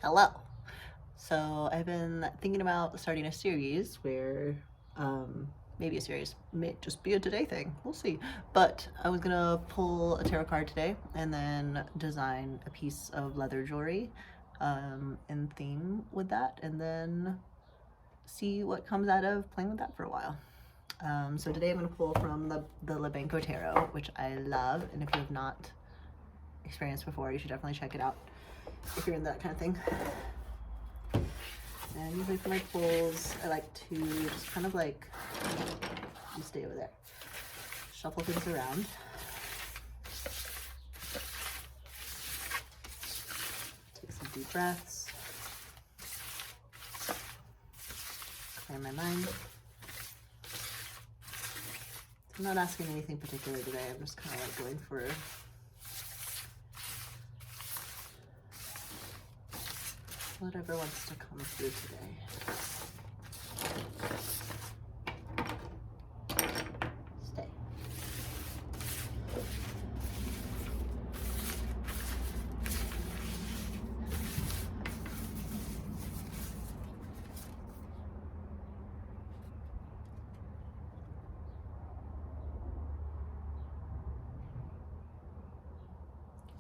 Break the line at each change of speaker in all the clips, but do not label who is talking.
Hello. So I've been thinking about starting a series where, maybe a series, may just be a today thing. We'll see. But I was gonna pull a tarot card today and then design a piece of leather jewelry, in theme with that, and then see what comes out of playing with that for a while. So today I'm gonna pull from the Lebenko Tarot, which I love, and if you have not experienced before, you should definitely check it out if you're in that kind of thing. And usually for my pulls, I like to just kind of like, you stay over there, shuffle things around. Take some deep breaths. Clear my mind. I'm not asking anything particular today. I'm just kind of like going for whatever wants to come through today. Stay.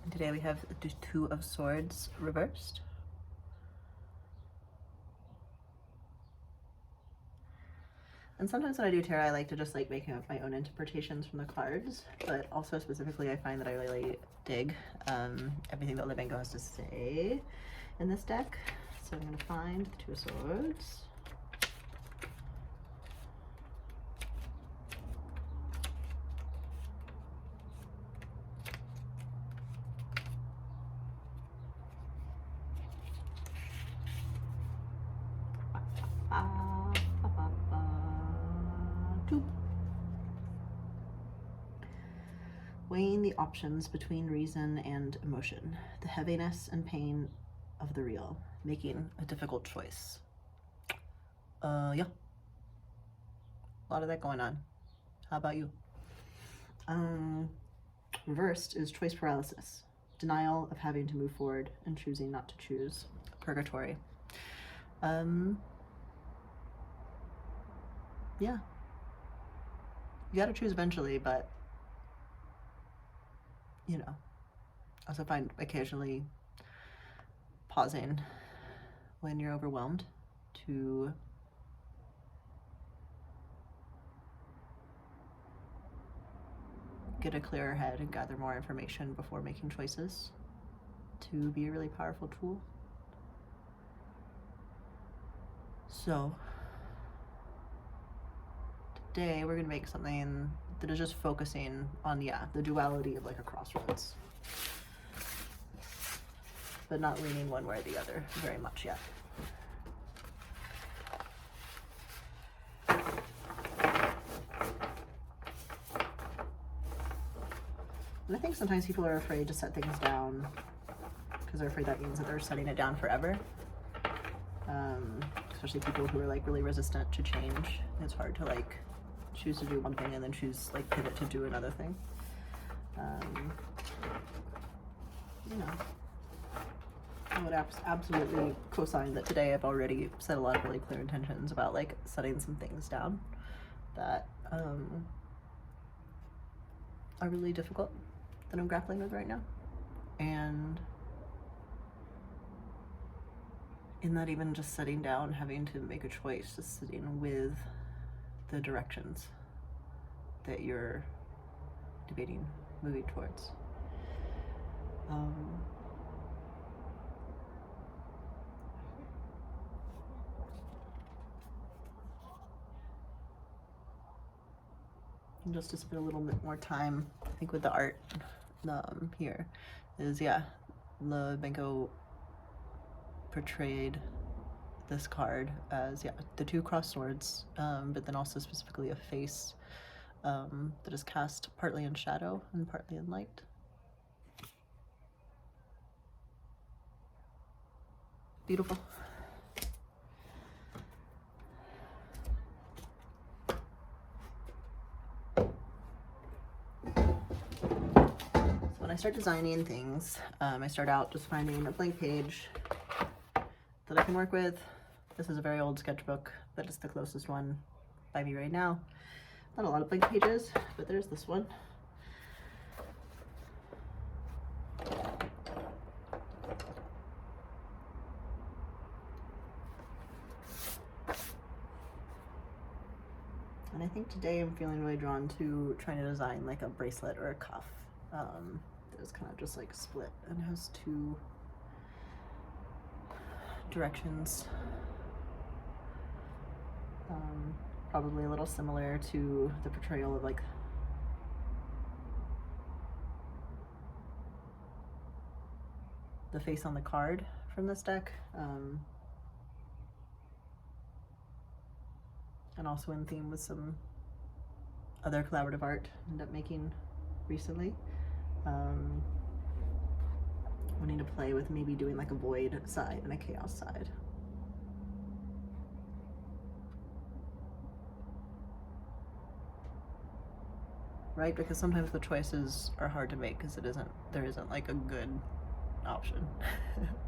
And today we have the Two of Swords reversed. And sometimes when I do tarot, I like to just like making up my own interpretations from the cards, but also specifically I find that I really dig everything that Lebenko has to say in this deck. So I'm going to find the Two of Swords. Two. Weighing the options between reason and emotion, the heaviness and pain of the real, making a difficult choice. Yeah. A lot of that going on. How about you? Reversed is choice paralysis, denial of having to move forward and choosing not to choose, purgatory. Yeah. You gotta choose eventually, but you know, I also find occasionally pausing when you're overwhelmed to get a clearer head and gather more information before making choices to be a really powerful tool. So today we're gonna make something that is just focusing on, the duality of like a crossroads, but not leaning one way or the other very much yet. And I think sometimes people are afraid to set things down because they're afraid that means that they're setting it down forever. Especially people who are like really resistant to change. It's hard to like choose to do one thing and then choose like pivot to do another thing. You know, I would absolutely co-sign that today I've already set a lot of really clear intentions about like setting some things down that are really difficult that I'm grappling with right now. And in that, even just sitting down, having to make a choice, just sitting with the directions that you're debating moving towards. And just to spend a little bit more time, I think with the art here is, Lebenko portrayed this card as, the two crossed swords, but then also specifically a face that is cast partly in shadow and partly in light. Beautiful. So when I start designing things, I start out just finding a blank page that I can work with. This is a very old sketchbook, but it's the closest one by me right now. Not a lot of blank pages, but there's this one. And I think today I'm feeling really drawn to trying to design like a bracelet or a cuff that is kind of just like split and has two directions. Probably a little similar to the portrayal of like the face on the card from this deck, and also in theme with some other collaborative art I ended up making recently. Wanting to play with maybe doing like a void side and a chaos side. Right, because sometimes the choices are hard to make because there isn't like a good option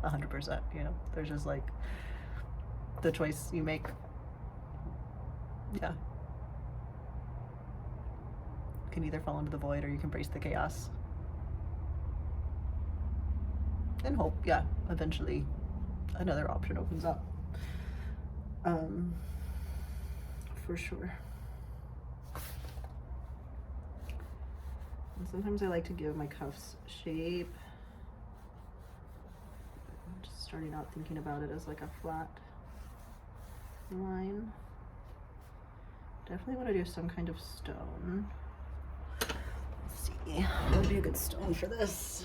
100%, you know. There's just like the choice you make. Yeah, you can either fall into the void or you can embrace the chaos and hope, yeah, eventually another option opens up. For sure. And sometimes I like to give my cuffs shape. I'm just starting out thinking about it as like a flat line. Definitely want to do some kind of stone. Let's see, what would be a good stone for this?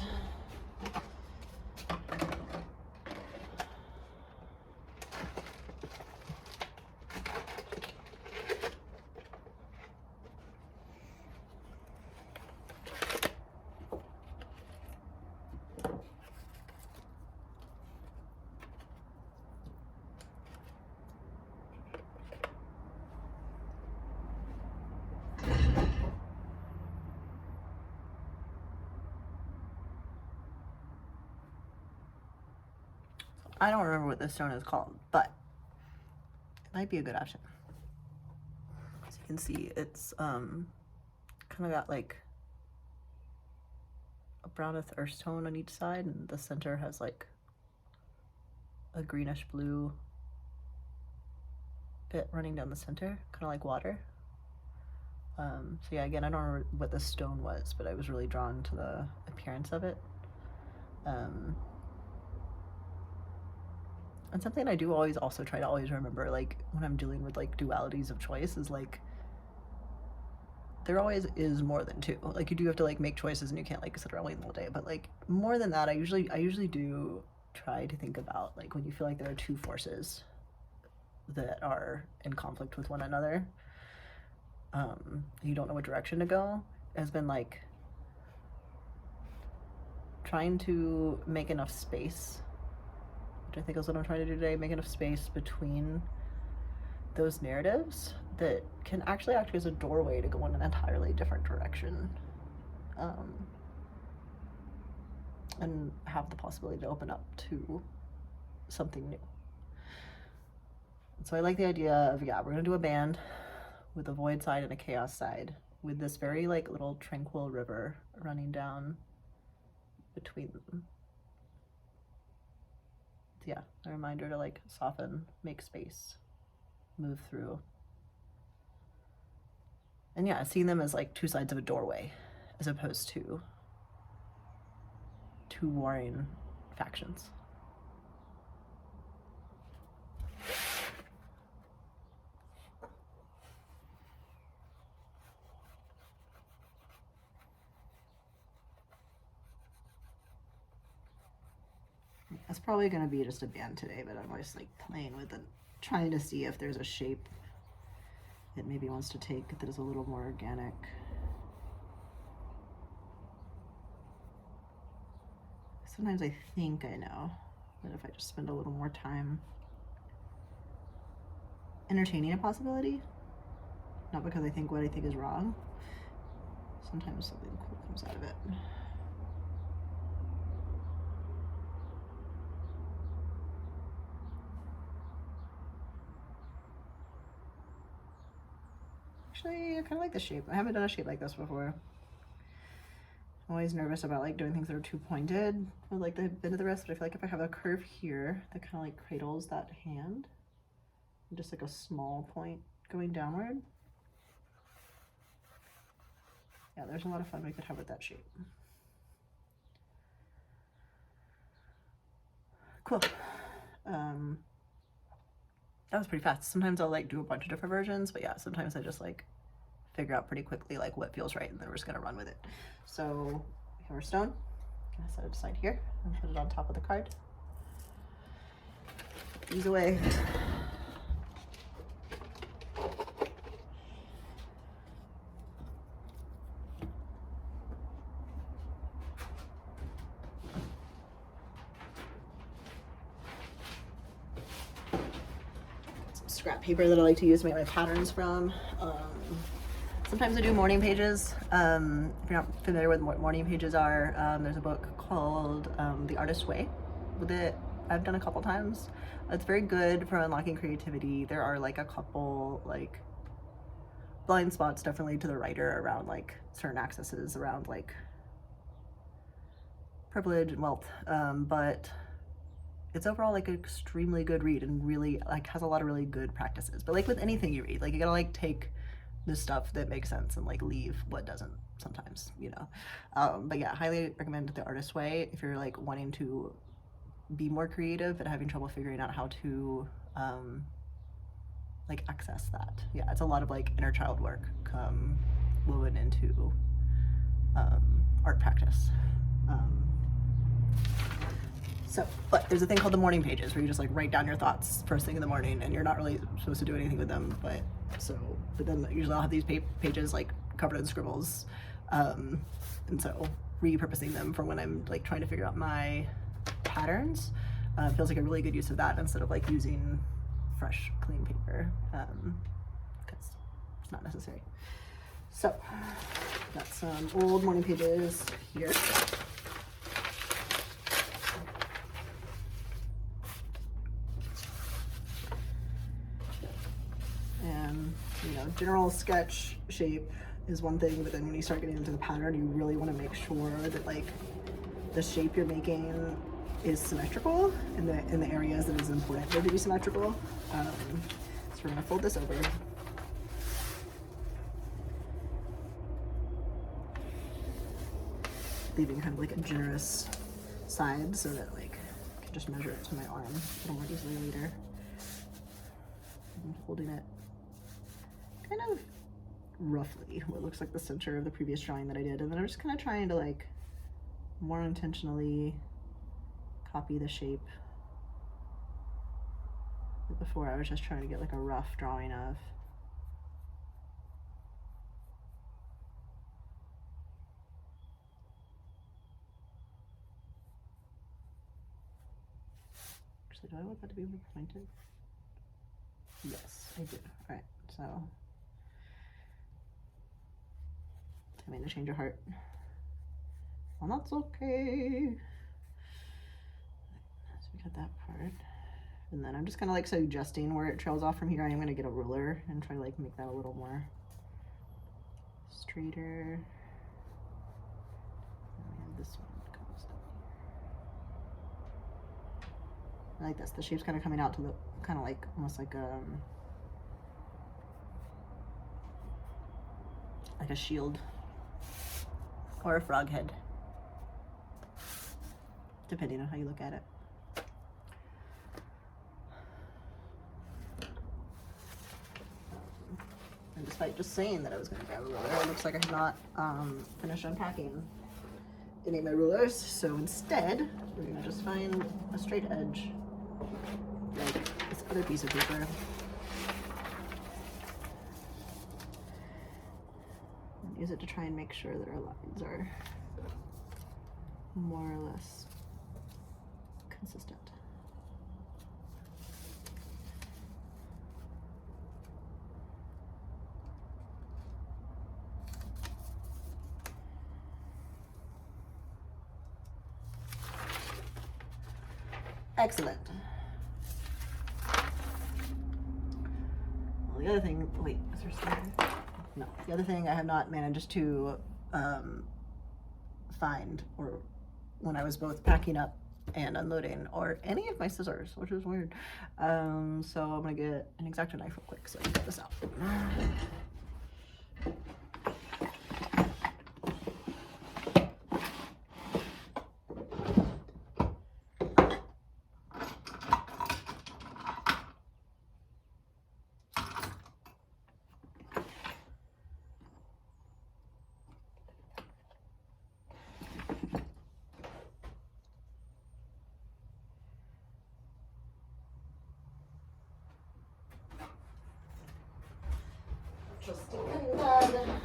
I don't remember what this stone is called, but it might be a good option. As you can see, it's kind of got like a brownish earth tone on each side, and the center has like a greenish blue bit running down the center, kind of like water. So yeah, again, I don't remember what this stone was, but I was really drawn to the appearance of it. And something I do always also try to always remember, like when I'm dealing with like dualities of choice, is like there always is more than two. Like you do have to like make choices, and you can't like sit around waiting all day. But like more than that, I usually do try to think about like when you feel like there are two forces that are in conflict with one another. You don't know what direction to go. Has been like trying to make enough space, which I think is what I'm trying to do today, make enough space between those narratives that can actually act as a doorway to go in an entirely different direction, and have the possibility to open up to something new. So I like the idea of, yeah, we're gonna do a band with a void side and a chaos side, with this very like little tranquil river running down between them. Yeah, a reminder to like soften, make space, move through. And yeah, seeing them as like two sides of a doorway as opposed to two warring factions. It's probably going to be just a band today, but I'm just like playing with it, trying to see if there's a shape it maybe wants to take that is a little more organic. Sometimes I think I know that if I just spend a little more time entertaining a possibility, not because I think what I think is wrong, sometimes something cool comes out of it. Actually, I kind of like this shape. I haven't done a shape like this before. I'm always nervous about like doing things that are too pointed with like the bend of the wrist, but I feel like if I have a curve here that kind of like cradles that hand, and just like a small point going downward. Yeah, there's a lot of fun we could have with that shape. Cool. That was pretty fast. Sometimes I'll like do a bunch of different versions, but yeah, sometimes I just like figure out pretty quickly like what feels right, and then we're just gonna run with it. So we have our stone. I'm gonna set it aside here and put it on top of the card. Put these away. Scrap paper that I like to use to make my patterns from. Sometimes I do morning pages. If you're not familiar with what morning pages are, there's a book called The Artist's Way with it. I've done a couple times. It's very good for unlocking creativity. There are like a couple like blind spots definitely to the writer around like certain accesses around like privilege and wealth, but it's overall like an extremely good read and really like has a lot of really good practices. But like with anything you read, like you gotta like take the stuff that makes sense and like leave what doesn't sometimes, you know. But yeah, highly recommend The Artist's Way if you're like wanting to be more creative but having trouble figuring out how to like access that. Yeah, it's a lot of like inner child work woven into art practice. So, but there's a thing called the morning pages where you just like write down your thoughts first thing in the morning, and you're not really supposed to do anything with them, but then usually I'll have these pages like covered in scribbles, and so repurposing them for when I'm like trying to figure out my patterns feels like a really good use of that instead of like using fresh clean paper, because it's not necessary. So got some old morning pages here. You know, general sketch shape is one thing, but then when you start getting into the pattern, you really want to make sure that like the shape you're making is symmetrical in the areas that is important to be symmetrical. So we're gonna fold this over. Leaving kind of like a generous side so that like I can just measure it to my arm a little more easily later. I'm holding it kind of roughly what looks like the center of the previous drawing that I did, and then I'm just kind of trying to like more intentionally copy the shape that before I was just trying to get like a rough drawing of. Actually, do I want that to be more pointed? Yes, I do. All right, so I made a change of heart. Well, that's okay. So we got that part. And then I'm just kind of like suggesting where it trails off from here. I am going to get a ruler and try to like make that a little more straighter. And this one comes down here. I like this. The shape's kind of coming out to look kind of like almost like a shield or a frog head, depending on how you look at it. And despite just saying that I was going to grab a ruler, it looks like I have not finished unpacking any of my rulers. So instead, we're going to just find a straight edge, like this other piece of paper. And use it to try and make sure that our lines are more or less consistent. Excellent. Well, the other thing, wait, is there something? No. The other thing I have not managed to find, or when I was both packing up and unloading, or any of my scissors, which is weird. So I'm gonna get an X-Acto knife real quick so I can get this out. Just getting done.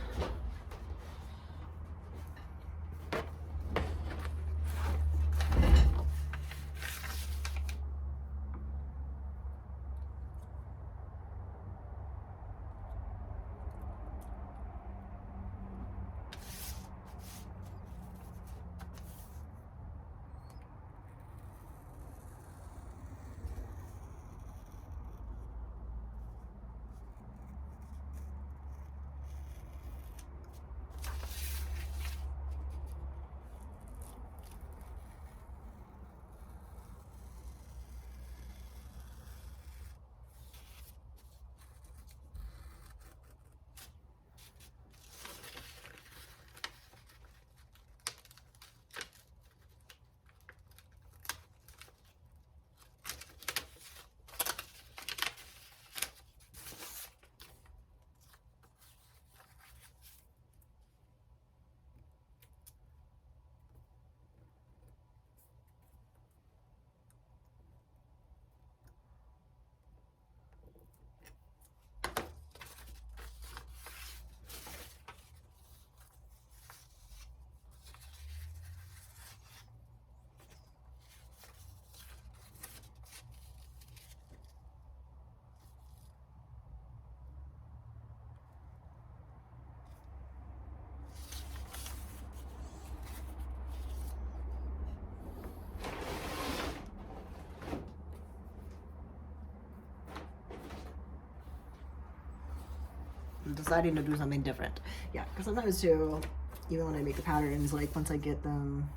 I'm deciding to do something different. Yeah, because sometimes too, even when I make the patterns, like once I get them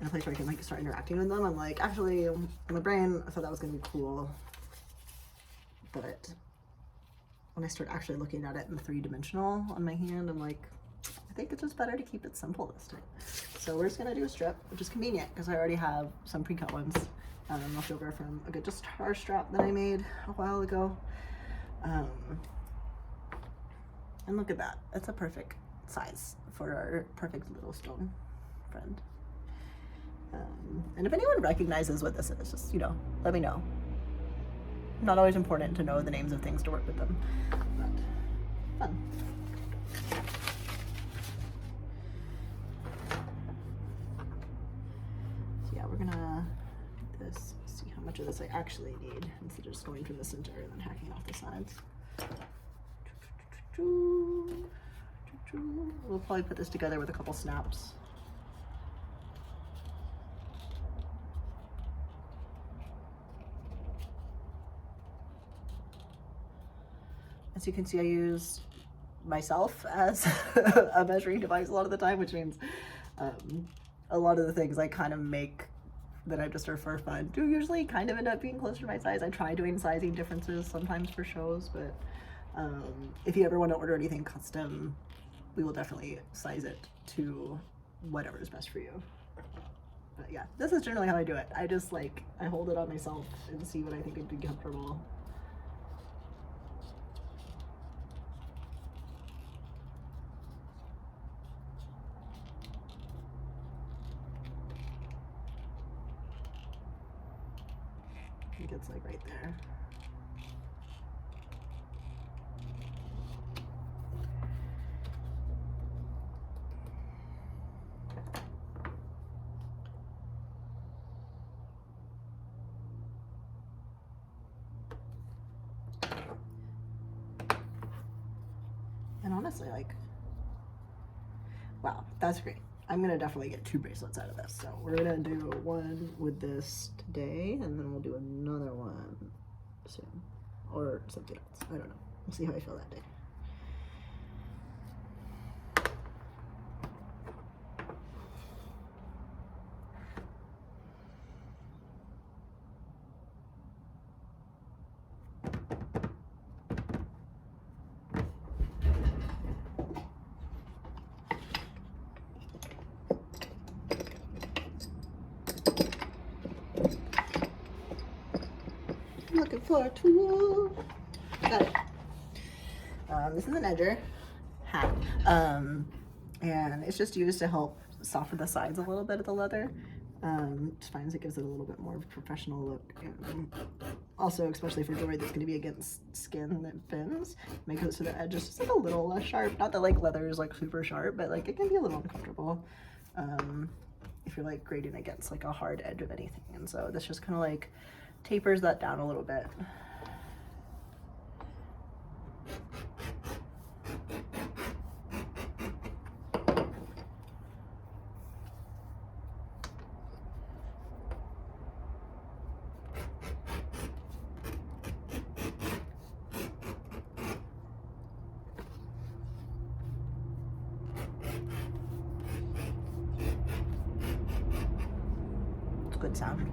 in a place where I can like start interacting with them, I'm like, actually, in my brain, I thought that was gonna be cool, but when I start actually looking at it in 3-dimensional on my hand, I'm like, I think it's just better to keep it simple this time. So we're just gonna do a strip, which is convenient because I already have some pre-cut ones left over from a good just tar strap that I made a while ago. And look at that, that's a perfect size for our perfect little stone friend. And if anyone recognizes what this is, just, you know, let me know. Not always important to know the names of things to work with them, but fun. So yeah, we're gonna do this, see how much of this I actually need instead of just going through the center and then hacking off the sides. We'll probably put this together with a couple snaps. As you can see, I use myself as a measuring device a lot of the time, which means a lot of the things I kind of make that I just are for fun do usually kind of end up being closer to my size. I try doing sizing differences sometimes for shows, but if you ever want to order anything custom, we will definitely size it to whatever is best for you. But yeah, this is generally how I do it. I just like, I hold it on myself and see what I think would be comfortable. I think it's like right there. And honestly, like, wow, that's great. I'm gonna definitely get 2 bracelets out of this. So we're gonna do one with this today, and then we'll do another one soon, or something else. I don't know. We'll see how I feel that day. looking for a tool. Got it. This is an edger hat, and it's just used to help soften the sides a little bit of the leather. Just finds it gives it a little bit more of a professional look, and also especially for jewelry that's going to be against skin that bends, makes it so the edge is just like a little less sharp. Not that like leather is like super sharp, but like it can be a little uncomfortable if you're like grading against like a hard edge of anything. And so this just kind of like tapers that down a little bit. Good sound.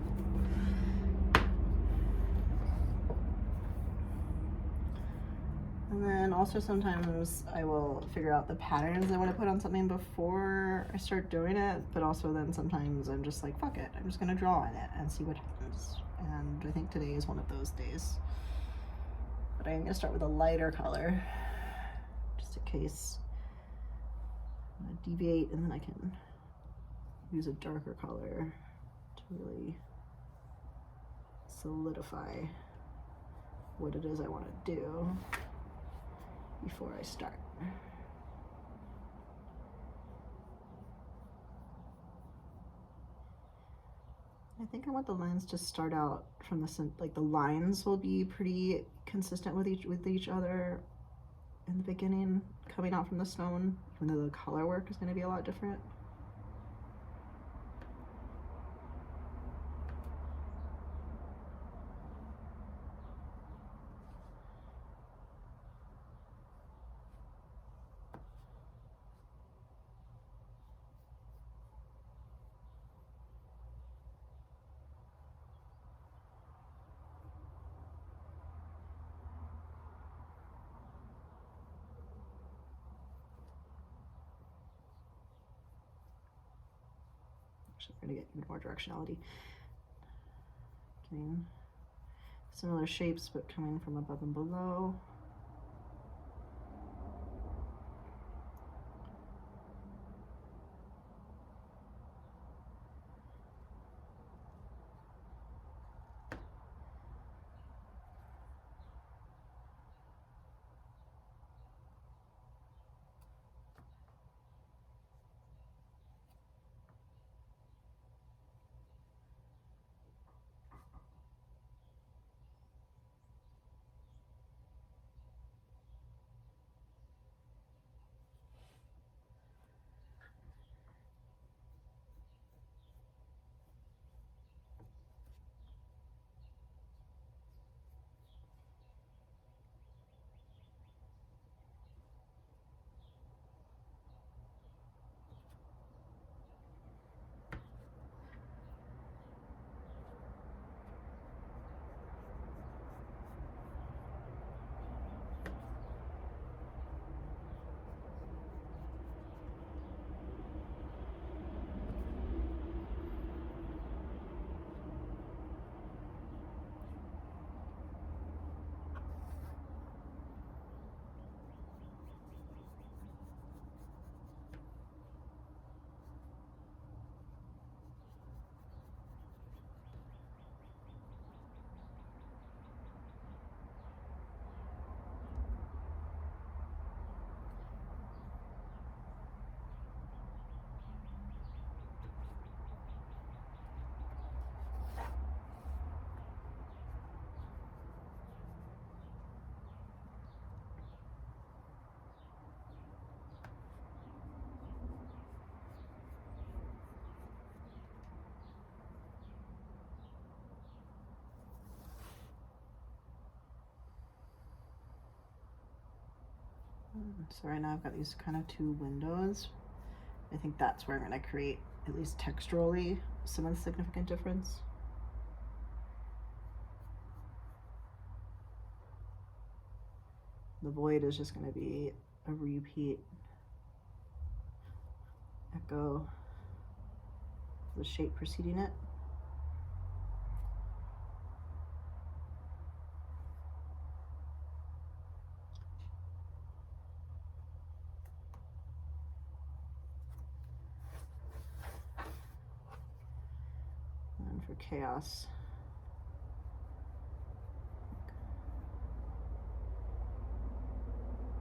And then also sometimes I will figure out the patterns I want to put on something before I start doing it, but also then sometimes I'm just like, fuck it, I'm just gonna draw in it and see what happens. And I think today is one of those days. But I'm gonna start with a lighter color, just in case I'm gonna deviate, and then I can use a darker color to really solidify what it is I want to do before I start. I think I want the lines to start out from the like the lines will be pretty consistent with each other in the beginning, coming out from the stone, even though the color work is going to be a lot different. Actually, we're going to get even more directionality. Getting similar shapes, but coming from above and below. So right now I've got these kind of two windows. I think that's where I'm going to create, at least texturally, some of the significant difference. The void is just going to be a repeat echo of the shape preceding it. chaos.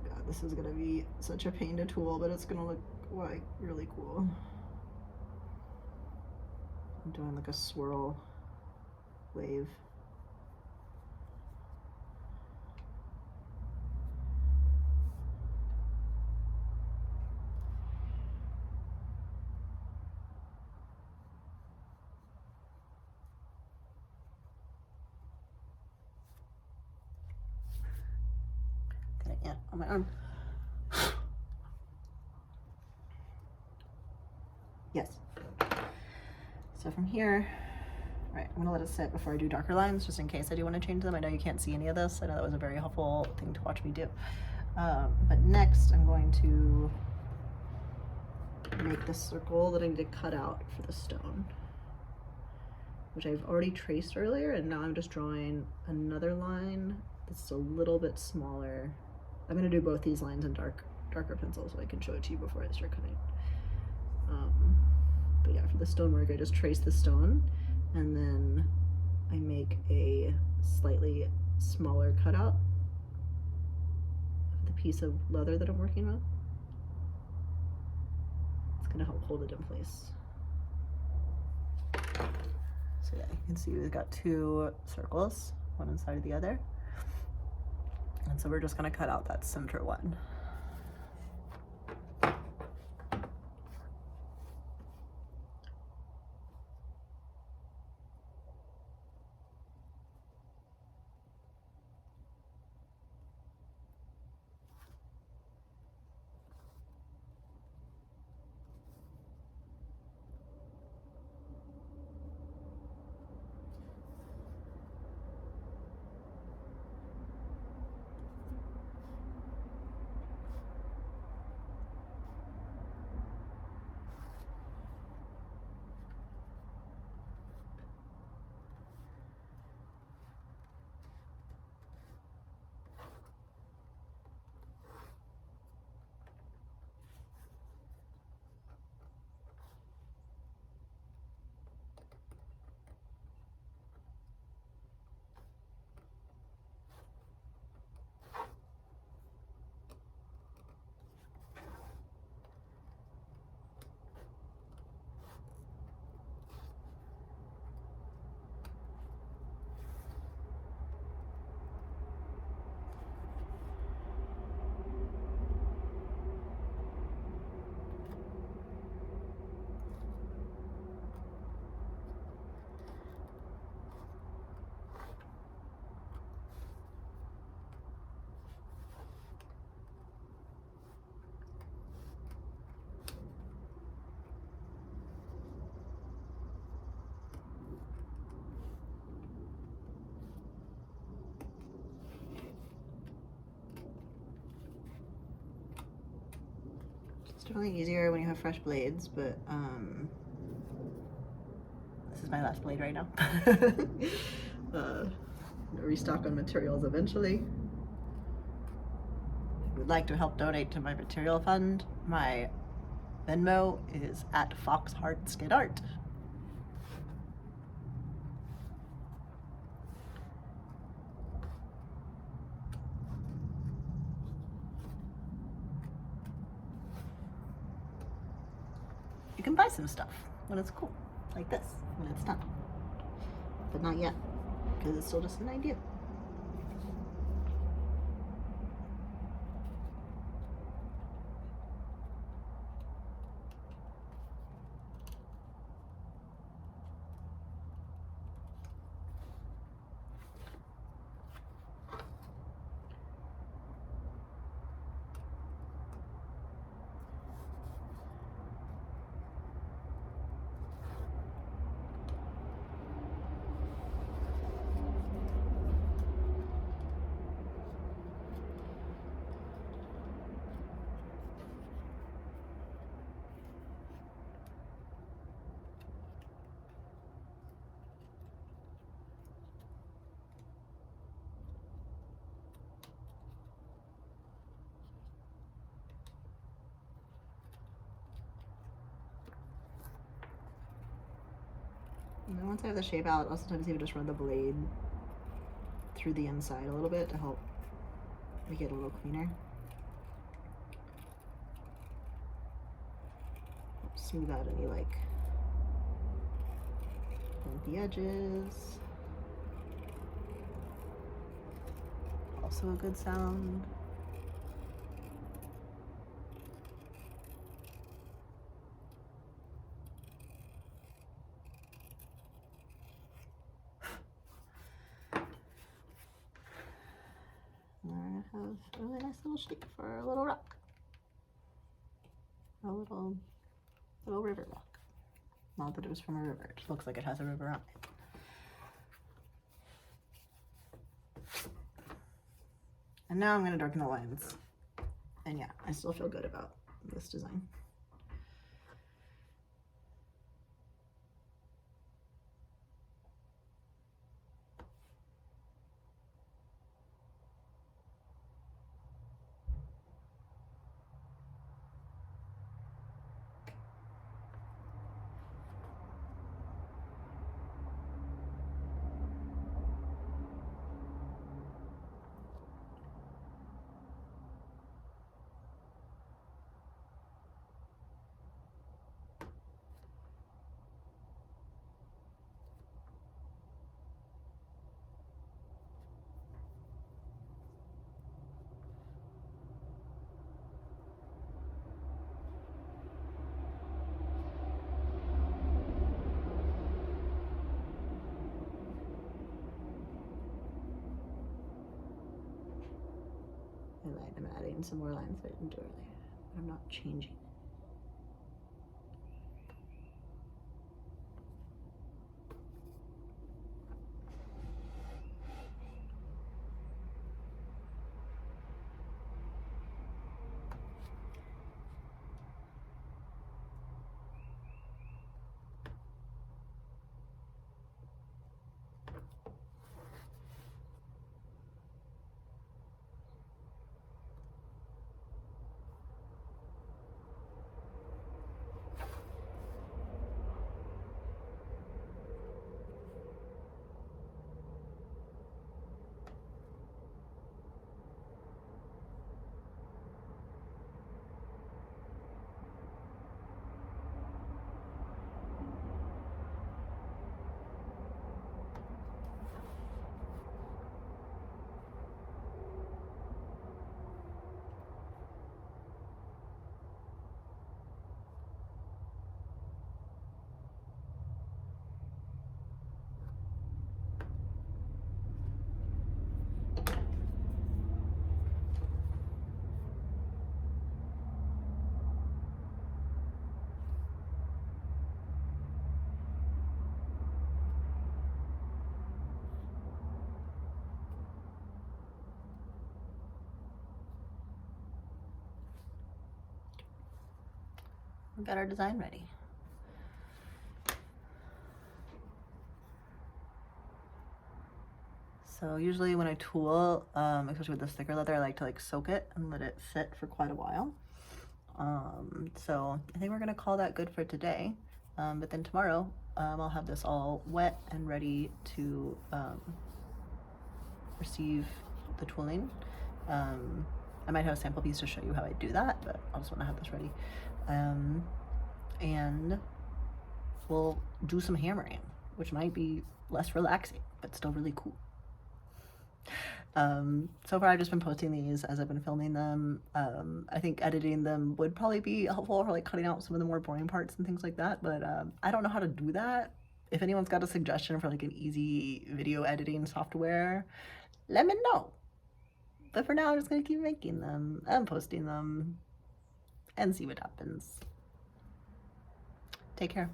God, this is gonna be such a pain to tool, but it's gonna look like really cool. I'm doing like a swirl wave. Yeah, on my arm. Yes. So from here, all right, I'm gonna let it sit before I do darker lines, just in case I do want to change them. I know you can't see any of this. I know that was a very helpful thing to watch me do. But next I'm going to make the circle that I need to cut out for the stone, which I've already traced earlier, and now I'm just drawing another line that's a little bit smaller. I'm gonna do both these lines in darker pencil so I can show it to you before I start cutting. But yeah, for the stonework, I just trace the stone, and then I make a slightly smaller cutout of the piece of leather that I'm working with. It's gonna help hold it in place. So yeah, you can see we've got two circles, one inside of the other. And so we're just gonna cut out that center one. It's definitely easier when you have fresh blades, but this is my last blade right now. Restock on materials eventually. If you would like to help donate to my material fund, my Venmo is at FoxHeartSkidArt. You can buy some stuff when it's cool, like this, when it's done. But not yet, because it's still just an idea. And then once I have the shape out, I'll sometimes even just run the blade through the inside a little bit to help make it a little cleaner. Smooth out any like bumpy edges. Also a good sound. And I have a really nice little shape for a little rock. A little river rock. Not that it was from a river, it just looks like it has a river on it. And now I'm going to darken the lines. And yeah, I still feel good about this design. I'm adding some more lines that I didn't do earlier, but I'm not changing. We got our design ready. So usually when I tool, especially with this thicker leather, I like to like soak it and let it sit for quite a while. So I think we're gonna call that good for today. But then tomorrow, I'll have this all wet and ready to receive the tooling. I might have a sample piece to show you how I do that, but I just want to have this ready. And we'll do some hammering, which might be less relaxing, but still really cool. So far I've just been posting these as I've been filming them. I think editing them would probably be helpful for like cutting out some of the more boring parts and things like that, but I don't know how to do that. If anyone's got a suggestion for like an easy video editing software, let me know. But for now, I'm just gonna keep making them and posting them and see what happens. Take care.